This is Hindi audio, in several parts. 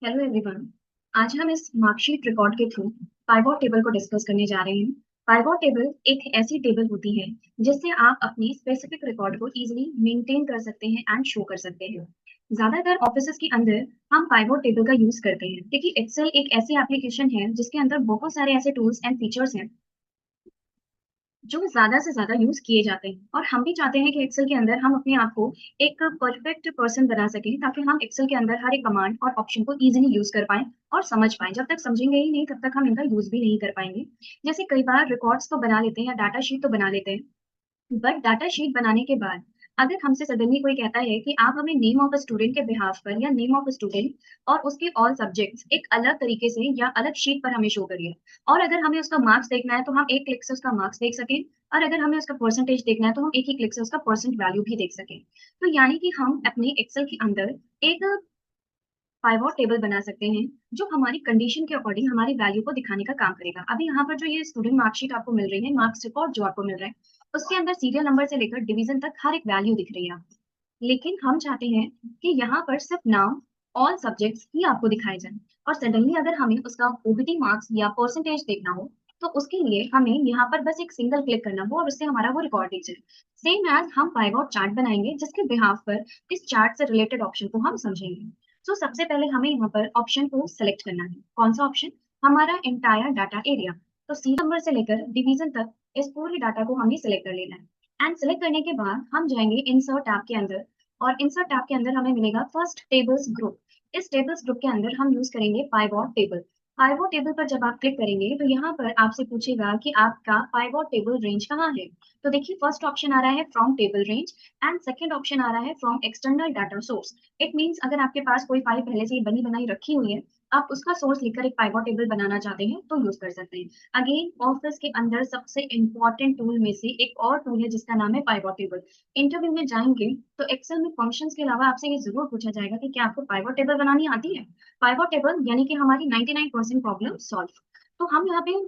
Hello everyone. आज हम इस मार्कशीट रिकॉर्ड के थ्रू पाइवॉट टेबल को डिस्कस करने जा रहे हैं। पाइवॉट टेबल एक ऐसी टेबल होती है जिससे आप अपनी स्पेसिफिक रिकॉर्ड को इजीली मेंटेन कर सकते हैं एंड शो कर सकते हैं। ज्यादातर ऑफिसेज के अंदर हम पाइवॉट टेबल का यूज करते हैं। देखिए, एक्सेल एक ऐसी एप्लीकेशन है जिसके अंदर बहुत सारे ऐसे टूल्स एंड फीचर्स हैं जो ज्यादा से ज्यादा यूज किए जाते हैं, और हम भी चाहते हैं कि एक्सेल के अंदर हम अपने आप को एक परफेक्ट पर्सन बना सकें, ताकि हम एक्सेल के अंदर हर एक कमांड और ऑप्शन को इजीली यूज कर पाएं और समझ पाएं। जब तक समझेंगे ही नहीं तब तक हम इनका यूज भी नहीं कर पाएंगे। जैसे कई बार रिकॉर्ड्स तो बना लेते हैं या डाटा शीट तो बना लेते हैं, बट डाटा शीट बनाने के बाद अगर हमसे सडनली कोई कहता है कि आप हमें नेम ऑफ अ स्टूडेंट के बिहाफ पर या नेम ऑफ अ स्टूडेंट और उसके ऑल सब्जेक्ट्स एक अलग तरीके से या अलग शीट पर हमें शो करिए, और अगर हमें उसका मार्क्स देखना है तो हम एक क्लिक से उसका मार्क्स देख सकें, और अगर हमें उसका परसेंटेज देखना है तो हम एक ही क्लिक से उसका परसेंट वैल्यू भी देख सकें। तो यानी कि हम अपने एक्सेल के अंदर एक पाइवॉट टेबल बना सकते हैं जो हमारी कंडीशन के अकॉर्डिंग हमारी वैल्यू को दिखाने का काम करेगा। अभी यहाँ पर जो ये स्टूडेंट मार्कशीट आपको मिल रही है, मार्क्स रिकॉर्ड जो आपको मिल रहा है, उसके अंदर सीरियल नंबर से लेकर डिवीजन तक हर एक वैल्यू दिख रही है आपको। लेकिन हम चाहते हैं कि यहाँ पर सिर्फ नाम, ऑल सब्जेक्ट्स ही आपको दिखाए जाए, और सडनली अगर हमें उसका ओबीटी मार्क्स या परसेंटेज देखना हो तो उसके लिए हमें यहाँ पर बस एक सिंगल क्लिक करना हो और उससे हमारा वो रिकॉर्ड दिख जाए। सेम एज हम पाइवॉट चार्ट बनाएंगे जिसके बिहाफ पर इस चार्ट से रिलेटेड ऑप्शन को हम समझेंगे। तो सबसे पहले हमें यहाँ पर ऑप्शन को सिलेक्ट करना है। कौन सा ऑप्शन? हमारा एंटायर डाटा एरिया। तो सी नंबर से लेकर डिवीजन तक इस पूरे डाटा को हमें सिलेक्ट कर लेना है। एंड सिलेक्ट करने के बाद हम जाएंगे इंसर्ट टैब के अंदर, और इंसर्ट टैब के अंदर हमें मिलेगा फर्स्ट टेबल्स ग्रुप। इस टेबल्स ग्रुप के अंदर हम यूज करेंगे पाइवॉट टेबल। पाइवॉट टेबल पर जब आप क्लिक करेंगे तो यहाँ पर आपसे पूछेगा कि आपका पाइवॉट टेबल रेंज कहाँ है। तो देखिए, फर्स्ट ऑप्शन आ रहा है from table range, and second option आ रहा है from external data source. It means अगर आपके पास कोई फाइल पहले से ही बनी बनाई रखी हुई है, आप उसका सोर्स लिखकर एक पाइवॉट टेबल बनाना चाहते हैं तो यूज कर सकते हैं। अगेन, ऑफिस के अंदर सबसे इंपॉर्टेंट टूल में से एक और टूल है जिसका नाम है पाइवॉट टेबल। इंटरव्यू में जाएंगे तो एक्सेल में फंक्शंस के अलावा आपसे ये जरूर पूछा जाएगा कि क्या आपको पाइवॉट टेबल बनानी आती है। पाइवॉट टेबल यानी कि हमारी 99% प्रॉब्लम सॉल्व। तो हम यहाँ पे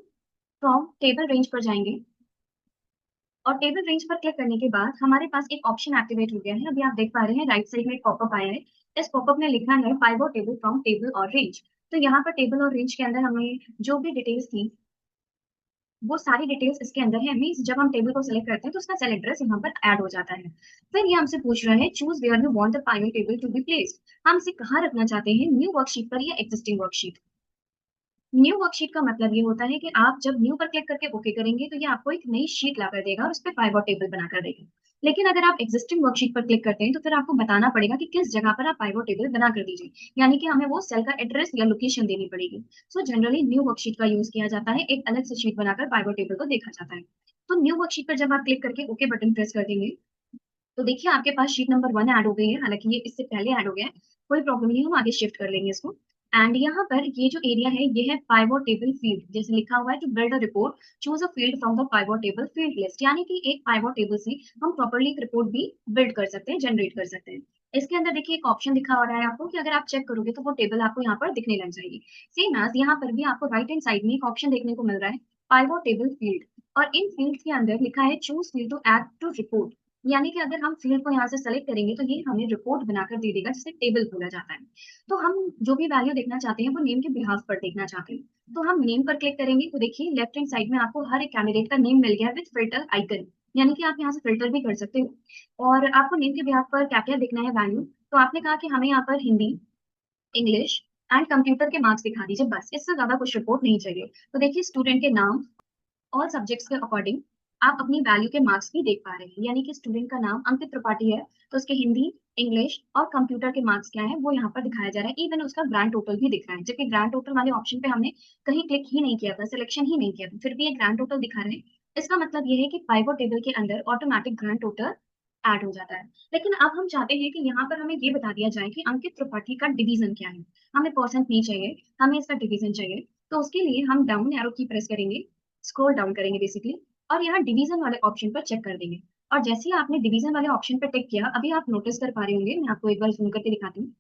फ्रॉम टेबल रेंज पर जाएंगे, और टेबल रेंज पर क्लिक करने के बाद हमारे पास एक ऑप्शन एक्टिवेट हो गया है। अभी आप देख पा रहे हैं राइट साइड में एक पॉपअप आया है। इस पॉपअप में लिखा है पाइवॉट टेबल फ्रॉम टेबल और रेंज। तो यहाँ पर टेबल और रेंज के अंदर हमें जो भी डिटेल्स थी वो सारी डिटेल्स इसके अंदर है। मीन्स जब हम टेबल को सिलेक्ट करते हैं तो उसका सेल एड्रेस यहाँ पर ऐड हो जाता है। फिर ये हमसे पूछ रहा है choose where you want the pivot table to be placed. हम इसे कहाँ रखना चाहते हैं, न्यू वर्कशीट पर या एग्जिस्टिंग वर्कशीट। न्यू वर्कशीट का मतलब ये होता है कि आप जब न्यू पर क्लिक करके ओके करेंगे तो ये आपको एक नई शीट ला कर देगा और उस पर पाइवॉट टेबल बनाकर देगा। लेकिन अगर आप एग्जिस्टिंग वर्कशीट पर क्लिक करते हैं तो फिर आपको बताना पड़ेगा कि किस जगह पर आप पाइवॉट टेबल बना कर दीजिए, यानी कि हमें वो सेल का एड्रेस या लोकेशन देनी पड़ेगी। सो जनरली न्यू वर्कशीट का यूज किया जाता है, एक अलग से शीट बनाकर पाइवॉट टेबल को देखा जाता है। तो न्यू वर्कशीट पर जब आप क्लिक करके ओके बटन प्रेस कर देंगे तो देखिए आपके पास शीट नंबर 1 ऐड हो गई है। हालांकि ये इससे पहले ऐड हो गया है, कोई प्रॉब्लम नहीं है, हम आगे शिफ्ट कर लेंगे इसको। एंड यहाँ पर ये जो एरिया है ये है पाइवॉट टेबल फील्ड। जैसे लिखा हुआ है to build a report choose a field from the pivot table field list, यानी कि एक पाइवॉट टेबल से हम प्रॉपरली एक रिपोर्ट भी बिल्ड कर सकते हैं, जनरेट कर सकते हैं। इसके अंदर देखिए एक ऑप्शन दिखा हो रहा है आपको कि अगर आप चेक करोगे तो वो टेबल आपको यहाँ पर दिखने लग जाएगी। सेम एज यहाँ पर भी आपको राइट हैंड साइड में एक ऑप्शन देखने को मिल रहा है पाइवॉट टेबल फील्ड, और इन फील्ड के अंदर लिखा है choose field to add to report. यानी कि अगर हम फील्ड को यहाँ से सेलेक्ट करेंगे तो ये हमें रिपोर्ट बनाकर दे देगा जिसे टेबल बोला जाता है। तो हम जो भी वैल्यू देखना चाहते हैं वो नेम के बिहाफ पर देखना चाहते हैं। तो हम नेम पर क्लिक करेंगे तो देखिए लेफ्ट हैंड साइड में आपको हर एक कैंडिडेट का नेम मिल गया विद फिल्टर आइकन, यानी कि आप यहाँ से फिल्टर भी कर सकते हो। और आपको नेम के बिहाफ पर क्या क्या देखना है वैल्यू, तो आपने कहा कि हमें यहाँ पर हिंदी, इंग्लिश एंड कंप्यूटर के मार्क्स दिखा दीजिए, बस इससे ज्यादा कुछ रिपोर्ट नहीं चाहिए। तो देखिए स्टूडेंट के नाम, ऑल सब्जेक्ट्स के अकॉर्डिंग आप अपनी वैल्यू के मार्क्स भी देख पा रहे हैं। यानी कि स्टूडेंट का नाम अंकित त्रिपाठी है तो उसके हिंदी, इंग्लिश और कंप्यूटर के मार्क्स क्या है वो यहाँ पर दिखाया जा रहा है। इवन उसका ग्रैंड टोटल भी दिख रहा है, जबकि ग्रैंड टोटल वाले ऑप्शन पे हमने कहीं क्लिक ही नहीं किया था, सिलेक्शन ही नहीं किया था, फिर भी ये ग्रैंड टोटल दिखा रहे हैं। इसका मतलब ये है कि पाइवॉट टेबल के अंदर ऑटोमेटिक ग्रैंड टोटल ऐड हो जाता है। लेकिन अब हम चाहते हैं कि यहाँ पर हमें ये बता दिया जाए कि अंकित त्रिपाठी का डिवीजन क्या है। हमें परसेंट नहीं चाहिए, हमें इसका डिवीजन चाहिए। तो उसके लिए हम डाउन एरो की प्रेस करेंगे, स्क्रॉल डाउन करेंगे बेसिकली, और यहाँ डिवीजन वाले ऑप्शन पर चेक कर देंगे। और जैसे ही आपने डिवीजन वाले ऑप्शन पर टिक किया, अभी आप नोटिस कर पा रहे होंगे, मैं आपको एक बार जूम करके दिखाती हूँ।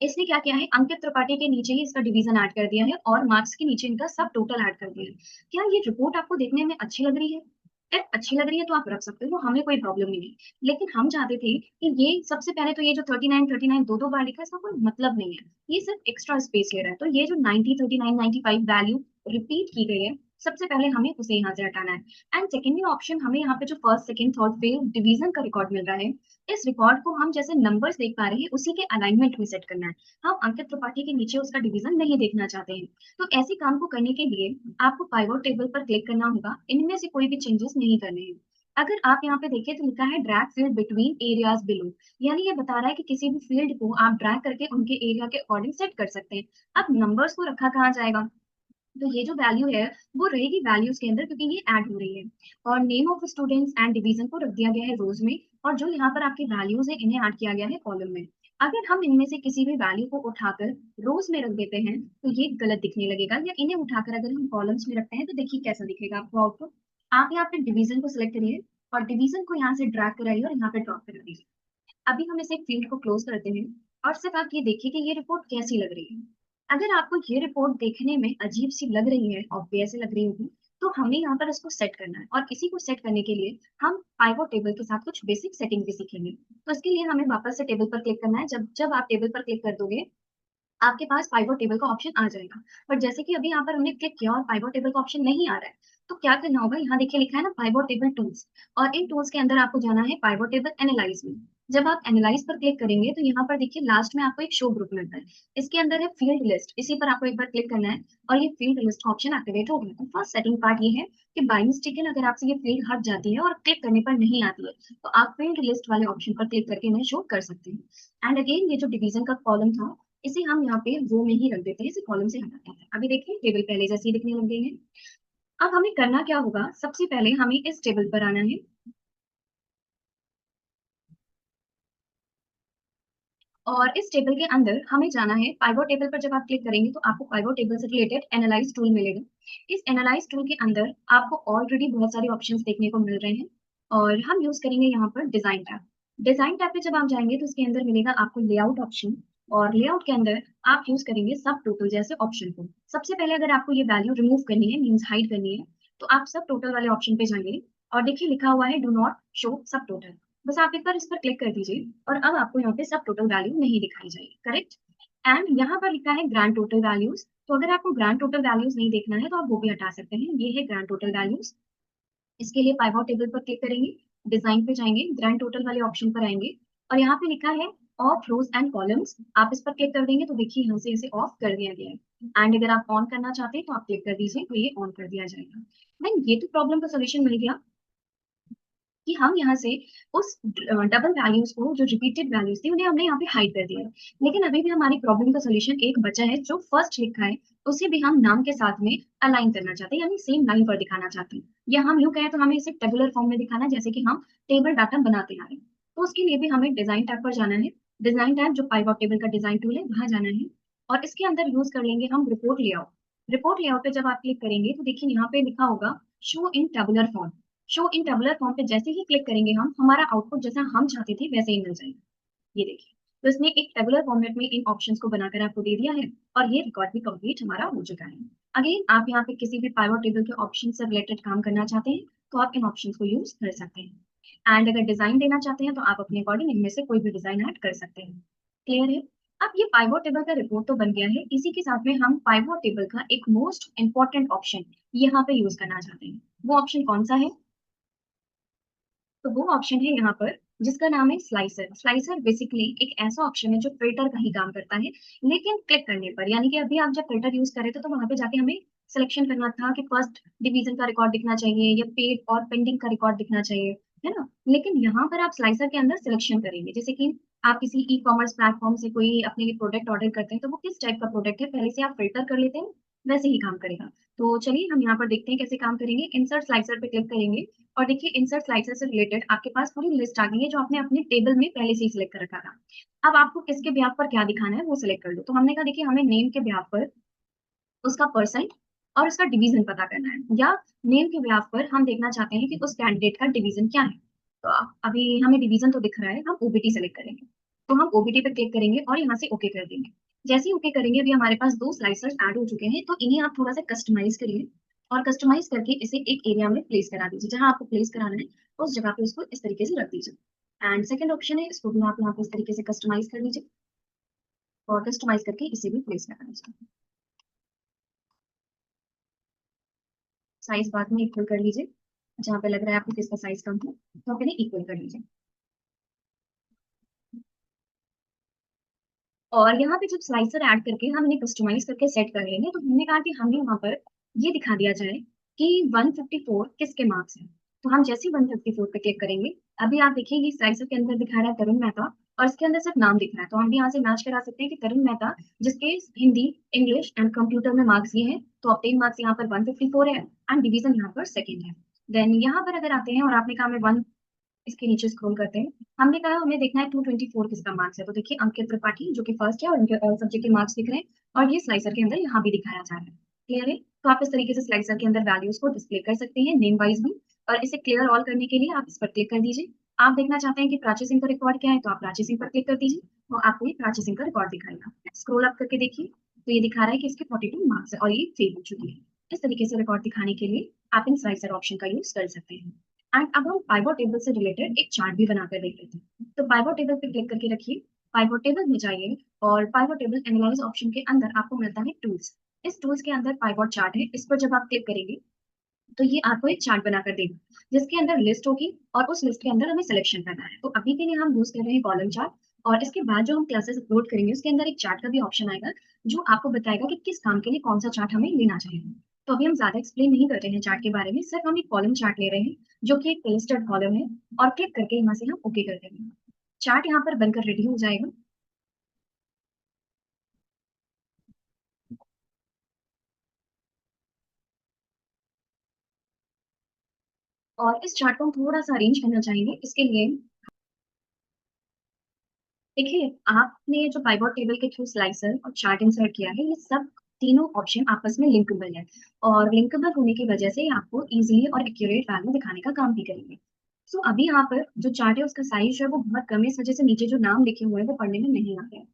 इसने क्या किया है, अंकित त्रिपाठी के नीचे ही इसका डिवीजन ऐड कर दिया है और मार्क्स के नीचे इनका सब टोटल ऐड कर दिया है। क्या ये रिपोर्ट आपको देखने में अच्छी लग रही है? इफ अच्छी लग रही है तो आप रख सकते हो, हमें कोई प्रॉब्लम नहीं है। लेकिन हम चाहते थे कि ये सबसे पहले तो ये जो 39 दो बार लिखा है इसका कोई मतलब नहीं है, ये सिर्फ एक्स्ट्रा स्पेस ले रहा है। तो ये जो 90 39 95 वैल्यू रिपीट की गई है, सबसे पहले हमें उसे यहाँ से हटाना है। एंड सेकेंडली ऑप्शन, हमें यहाँ पे जो first second third fifth division का रिकॉर्ड मिल रहा है, इस रिकॉर्ड को हम जैसे नंबर्स देख पा रहे हैं उसी के अलाइनमेंट में सेट करना है। हम अंकित त्रिपाठी के नीचे उसका डिवीजन नहीं देखना चाहते हैं। तो ऐसे काम को करने के लिए आपको पाइवोट टेबल पर क्लिक करना होगा, इनमें से कोई भी चेंजेस नहीं करने हैं। अगर आप यहाँ पे देखें तो लिखा है drag field between areas below, यानी ये बता रहा है कि किसी भी फील्ड को आप ड्रैग करके उनके एरिया के अकॉर्डिंग सेट कर सकते हैं। अब नंबर्स को रखा कहाँ जाएगा, तो ये जो वैल्यू है वो रहेगी वैल्यूज के अंदर, क्योंकि ये ऐड हो रही है। और name of students and division को रख दिया गया है रोज में, और जो यहाँ पर आपकी वैल्यूज है इन्हें ऐड किया गया है कॉलम में। अगर हम इनमें से किसी भी वैल्यू को उठाकर रोज में रख देते हैं तो ये गलत दिखने लगेगा, या इन्हें उठाकर अगर हम कॉलम्स में रखते हैं तो देखिए कैसा दिखेगा आपको आउटपुट। आप यहाँ पे डिवीजन को सिलेक्ट करिए और डिवीजन को यहाँ से ड्रैग कराइए और यहाँ पे ड्रॉप करा दीजिए। अभी हम इसे फील्ड को क्लोज करते हैं और सिर्फ आप ये देखिए कि ये रिपोर्ट कैसी लग रही है। अगर आपको ये रिपोर्ट देखने में अजीब सी लग रही है, ऑब्वियस लग रही होगी, तो हमें यहाँ पर इसको सेट करना है, और इसी को सेट करने के लिए हम पाइवोट टेबल के साथ कुछ बेसिक सेटिंग भी सीखेंगे। तो इसके लिए हमें वापस से टेबल पर क्लिक करना है। जब जब आप टेबल पर क्लिक कर दोगे आपके पास पाइवोट टेबल का ऑप्शन आ जाएगा। पर जैसे कि अभी यहाँ पर हमने क्लिक किया और पाइवोट टेबल का ऑप्शन नहीं आ रहा है, तो क्या करना होगा, यहाँ देखिए लिखा है ना पाइवोट टेबल टूल्स, और इन टूल्स के अंदर आपको जाना है पाइवोट टेबल एनालाइज में। जब आप एनालाइज पर क्लिक करेंगे तो यहाँ पर देखिए लास्ट में आपको एक शो ग्रुप मिलता है, इसके अंदर है फील्ड लिस्ट, इसी पर आपको एक बार क्लिक करना है और ये फील्ड लिस्ट ऑप्शन एक्टिवेट हो गया। तो फर्स्ट सेटिंग पार्ट ये है कि बाई मिस्टेकन अगर आपसे ये फील्ड हट जाती है और क्लिक करने पर नहीं आती है, तो आप फील्ड लिस्ट वाले ऑप्शन पर क्लिक करके इन्हें शो कर सकते हैं। एंड अगेन ये जो डिवीजन का कॉलम था, इसे हम यहाँ पे रो में ही रख देते हैं, इसे कॉलम से हटाते हैं। अभी देखिए टेबल पहले जैसी दिखने लग गई है। अब हमें करना क्या होगा, सबसे पहले हमें इस टेबल पर आना है और इस टेबल के अंदर हमें जाना है पाइवोट टेबल पर। जब आप क्लिक करेंगे तो आपको पाइवोट टेबल से रिलेटेड एनालाइज टूल मिलेगा। इस एनालाइज टूल के अंदर आपको ऑलरेडी बहुत सारे ऑप्शंस देखने को मिल रहे हैं, और हम यूज करेंगे यहाँ पर डिजाइन टैब। डिजाइन टैब पे जब आप जाएंगे तो इसके अंदर मिलेगा आपको लेआउट ऑप्शन, और लेआउट के अंदर आप यूज करेंगे सब टोटल जैसे ऑप्शन को। सबसे पहले अगर आपको ये वैल्यू रिमूव करनी है, मीन्स हाइड करनी है, तो आप सब टोटल वाले ऑप्शन पे जाएंगे और देखिए लिखा हुआ है डू नॉट शो सब टोटल। बस आप एक बार इस पर क्लिक कर दीजिए और अब आपको यहाँ पे सब टोटल वैल्यू नहीं दिखाई जाएगी, करेक्ट। एंड यहाँ पर लिखा है ग्रैंड टोटल वैल्यूज, तो अगर आपको ग्रैंड टोटल वैल्यूज नहीं देखना है तो आप वो भी हटा सकते हैं। ये है ग्रैंड टोटल वैल्यूज। इसके लिए पाइवोट टेबल पर क्लिक करेंगे, डिजाइन पे जाएंगे, ग्रैंड टोटल वाले ऑप्शन पर आएंगे, और यहाँ पे लिखा है ऑफ रोज एंड कॉलम्स, आप इस पर क्लिक कर देंगे तो देखिए यहाँ से इसे ऑफ कर दिया गया है। एंड अगर आप ऑन करना चाहते हैं तो आप क्लिक कर दीजिए तो ये ऑन कर दिया जाएगा। देन ये तो प्रॉब्लम का सोल्यूशन मिल गया कि हम यहाँ से उस डबल वैल्यूज को, जो रिपीटेड वैल्यूज थी, उन्हें हमने यहाँ पे हाइड कर दिया है। लेकिन अभी भी हमारी प्रॉब्लम का सोल्यूशन एक बचा है, जो फर्स्ट लिखा है उसे भी हम नाम के साथ में अलाइन करना चाहते हैं, यानी सेम लाइन पर दिखाना चाहते हैं। या हम यूं कहें तो हमें इसे टेबुलर फॉर्म में दिखाना है, जैसे कि हम टेबल डाटा बनाते आ रहे हैं। तो उसके लिए भी हमें डिजाइन टैब पर जाना है। डिजाइन टैब जो पाइवोट टेबल का डिजाइन टूल है वहां जाना है, और इसके अंदर यूज कर लेंगे हम रिपोर्ट लेआउट। रिपोर्ट लेआउट पे जब आप क्लिक करेंगे तो देखिए यहाँ पे लिखा होगा show in tabular form. Show in tabular form पे जैसे ही क्लिक करेंगे हम, हमारा आउटपुट जैसा हम चाहते थे वैसे ही मिल जाएगा। ये देखिए, तो इसने एक टेबुलर फॉर्मेट में इन ऑप्शंस को बनाकर आपको दे दिया है, और ये रिकॉर्ड भी कंप्लीट हमारा हो चुका है। अगेन आप यहाँ पे किसी भी पाइवोट टेबल के ऑप्शन से रिलेटेड काम करना चाहते हैं तो आप इन ऑप्शंस को यूज कर सकते हैं। एंड अगर डिजाइन देना चाहते हैं तो आप अपने अकॉर्डिंग इनमें से कोई भी डिजाइन ऐड कर सकते हैं। क्लियर है। अब ये पाइवोट टेबल का रिपोर्ट तो बन गया है, इसी के साथ में हम पाइवोट टेबल का एक मोस्ट इंपॉर्टेंट ऑप्शन यहाँ पे यूज करना चाहते हैं। वो ऑप्शन कौन सा है, तो वो ऑप्शन है यहाँ पर जिसका नाम है स्लाइसर। स्लाइसर बेसिकली एक ऐसा ऑप्शन है जो फिल्टर का ही काम करता है, लेकिन क्लिक करने पर, यानी कि अभी आप जब फिल्टर यूज कर रहे थे तो वहां पे जाके हमें सिलेक्शन करना था कि फर्स्ट डिवीजन का रिकॉर्ड दिखना चाहिए या पेड और पेंडिंग का रिकॉर्ड दिखना चाहिए, है ना। लेकिन यहाँ पर आप स्लाइसर के अंदर सिलेक्शन करेंगे, जैसे कि आप किसी ई कॉमर्स प्लेटफॉर्म से कोई अपने लिए प्रोडक्ट ऑर्डर करते हैं तो वो किस टाइप का प्रोडक्ट है पहले से आप फिल्टर कर लेते हैं, वैसे ही काम करेगा। तो चलिए हम यहाँ पर देखते हैं कैसे काम करेंगे। इंसर्ट स्लाइसर पे क्लिक करेंगे और देखिए इंसर्ट स्लाइसर से रिलेटेड आपके पास पूरी लिस्ट आ गई है जो आपने अपने टेबल में पहले से ही सिलेक्ट कर रखा था। अब आपको किसके ब्याह पर क्या दिखाना है वो सिलेक्ट कर लो। तो हमने कहा देखिए हमें नेम के ब्याह पर उसका परसेंट और उसका डिवीजन पता करना है, या नेम के ब्याह पर हम देखना चाहते हैं कि उस कैंडिडेट का डिवीजन क्या है। तो अभी हमें डिवीजन तो दिख रहा है, हम ओबीटी सेलेक्ट करेंगे। तो हम ओबीटी पे क्लिक करेंगे और यहाँ से ओके कर देंगे। जैसे ही ओके करेंगे अभी हमारे पास दो स्लाइसर्स ऐड हो चुके हैं, तो इन्हें आप थोड़ा सा कस्टमाइज करिए। और कस्टमाइज करके इसे एक एरिया में प्लेस करा दीजिए, जहां आपको प्लेस कराना है उस जगह पे उसको इस तरीके से रख दीजिए। एंड सेकंड ऑप्शन है, इसको भी आप यहाँ पे इस तरीके से कस्टमाइज कर लीजिए और कस्टमाइज करके इसे भी प्लेस करा दीजिए। साइज बाद में इक्वल कर लीजिए, जहाँ पे लग रहा है आपको किसका साइज कम है तो आप इन्हें इक्वल कर लीजिए। और यहाँ पे जब स्लाइसर ऐड करके हम इन्हें कस्टमाइज करके सेट कर लेंगे, तो हमने कहा कि हमें वहाँ पर ये दिखा दिया जाए कि 154 किसके मार्क्स हैं। तो हम जैसे ही 154 पे क्लिक करेंगे, अभी आप देखिए ये स्लाइसर के अंदर दिखा रहा है तरुण मेहता, और इसके अंदर सिर्फ नाम दिख रहा है। तो हम भी यहाँ से मैच करा सकते हैं कि तरुण मेहता, जिसके हिंदी, इंग्लिश एंड कंप्यूटर में मार्क्स ये है, तो ऑब्टेन मार्क्स यहाँ पर 154 है एंड डिवीजन यहाँ पर सेकेंड है। देन यहाँ पर अगर आते हैं और आपने कहा हमें इसके नीचे स्क्रॉल करते हैं, हमने कहा हमें देखना है 224 किसका मार्क्स है। तो देखिए अंकित त्रिपाठी जो कि फर्स्ट है और उनके ऑल सब्जेक्ट के मार्क्स दिख रहे हैं, और ये स्लाइसर के अंदर यहाँ भी दिखाया जा रहा है। क्लियर है? तो आप इस तरीके से स्लाइसर के अंदर वैल्यूज को डिस्प्ले कर सकते हैं नेम वाइज भी। और इसे क्लियर ऑल करने के लिए आप इस पर क्लिक कर दीजिए। आप देखना चाहते हैं कि प्राची सिंह का रिकॉर्ड क्या है, तो आप प्राची सिंह पर क्लिक कर दीजिए और आपको ये प्राची सिंह का रिकॉर्ड दिखाएगा। स्क्रॉल अप करके देखिए तो ये दिखा रहा है कि इसके 42 मार्क्स है और ये फेल हो चुकी है। इस तरीके से रिकॉर्ड दिखाने के लिए आप इन स्लाइसर ऑप्शन का यूज कर सकते हैं। एंड अब हम पाइवोट टेबल से रिलेटेड एक चार्ट भी बनाकर देख लेते हैं। तो पाइवोट टेबल पे क्लिक करके रखिए, पाइवोट टेबल में जाइए और पाइवोट टेबल एनालाइज ऑप्शन के अंदर आपको मिलता है टूल्स। इस टूल्स के अंदर पाइवोट चार्ट है, इस पर जब आप क्लिक करेंगे तो ये आपको एक चार्ट बनाकर देगा, जिसके अंदर लिस्ट होगी और उस लिस्ट के अंदर हमें सिलेक्शन करना है। तो अभी के लिए हम यूज कर रहे हैं कॉलम चार्ट, और इसके बाद जो हम क्लासेस अपलोड करेंगे उसके अंदर एक चार्ट का भी ऑप्शन आएगा, जो आपको बताएगा कि किस काम के लिए कौन सा चार्ट हमें लेना चाहिए। तो अभी हम ज्यादा एक्सप्लेन नहीं कर रहे हैं चार्ट के बारे में, सिर्फ हम एक कॉलम चार्ट ले रहे हैं जो कि एक लिस्टेड कॉलम है, और क्लिक करके यहाँ से हम ओके कर देंगे। चार्ट यहाँ पर बनकर रेडी हो जाएगा। और इस चार्ट को हम थोड़ा सा अरेंज करना चाहेंगे, इसके लिए देखिए, आपने जो पाइवॉट टेबल के थ्रू स्लाइसर और चार्ट इंसर्ट किया है, ये सब तीनों ऑप्शन आपस में लिंकेबल है, और लिंकेबल होने की वजह से ये आपको इजीली और एक्यूरेट वैल्यू दिखाने का काम भी करेंगे। सो अभी यहाँ पर जो चार्ट है उसका साइज जो है वो बहुत कम है, इस वजह से नीचे जो नाम लिखे हुए हैं वो पढ़ने में नहीं आ रहे हैं।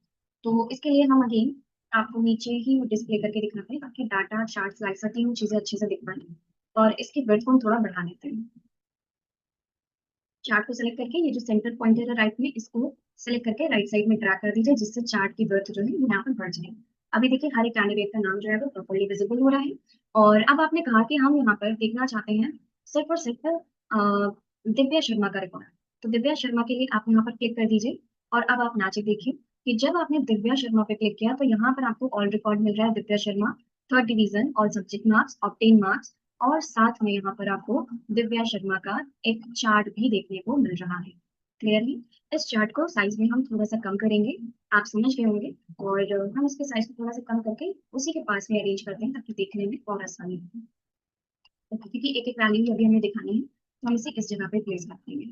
तो इसके लिए हम अगेन आपको नीचे ही डिस्प्ले करके दिखाते हैं, ताकि डाटा, चार्ट, स्लाइसर तीनों चीजें अच्छे से दिख पाए। और इसकी विड्थ को हम थोड़ा बढ़ा लेते हैं। चार्ट को सेलेक्ट करके ये जो सेंटर पॉइंटर है राइट में, इसको सेलेक्ट करके राइट साइड में ड्रैग कर दीजिए, जिससे चार्ट की बर्थ जो है वो यहाँ पर बढ़ जाए। अभी देखिए हर एक कैंडिडेट का नाम जो है वो प्रॉपर्ली विजिबल हो रहा है। और अब आपने कहा कि हम यहाँ पर देखना चाहते हैं सिर्फ और सिर्फ दिव्या शर्मा का रिकॉर्ड। तो दिव्या शर्मा के लिए आप यहाँ पर क्लिक कर दीजिए, और अब आप नीचे देखिए कि जब आपने दिव्या शर्मा पे क्लिक किया तो यहाँ पर आपको ऑल रिकॉर्ड मिल रहा है Divya Sharma, third division, all subject marks, obtain marks, और साथ में यहाँ पर आपको दिव्या शर्मा का एक चार्ट भी देखने को मिल रहा है। क्लियरली? इस चार्ट को साइज में हम थोड़ा सा कम करेंगे, आप समझ गए होंगे। और हम इसके साइज को थोड़ा सा कम करके उसी के पास में अरेंज करते हैं, ताकि देखने में और आसानी हो। ओके, क्योंकि एक एक वैल्यू अभी हमें दिखानी है, तो हम इसे इस जगह पे प्लेस कर देंगे।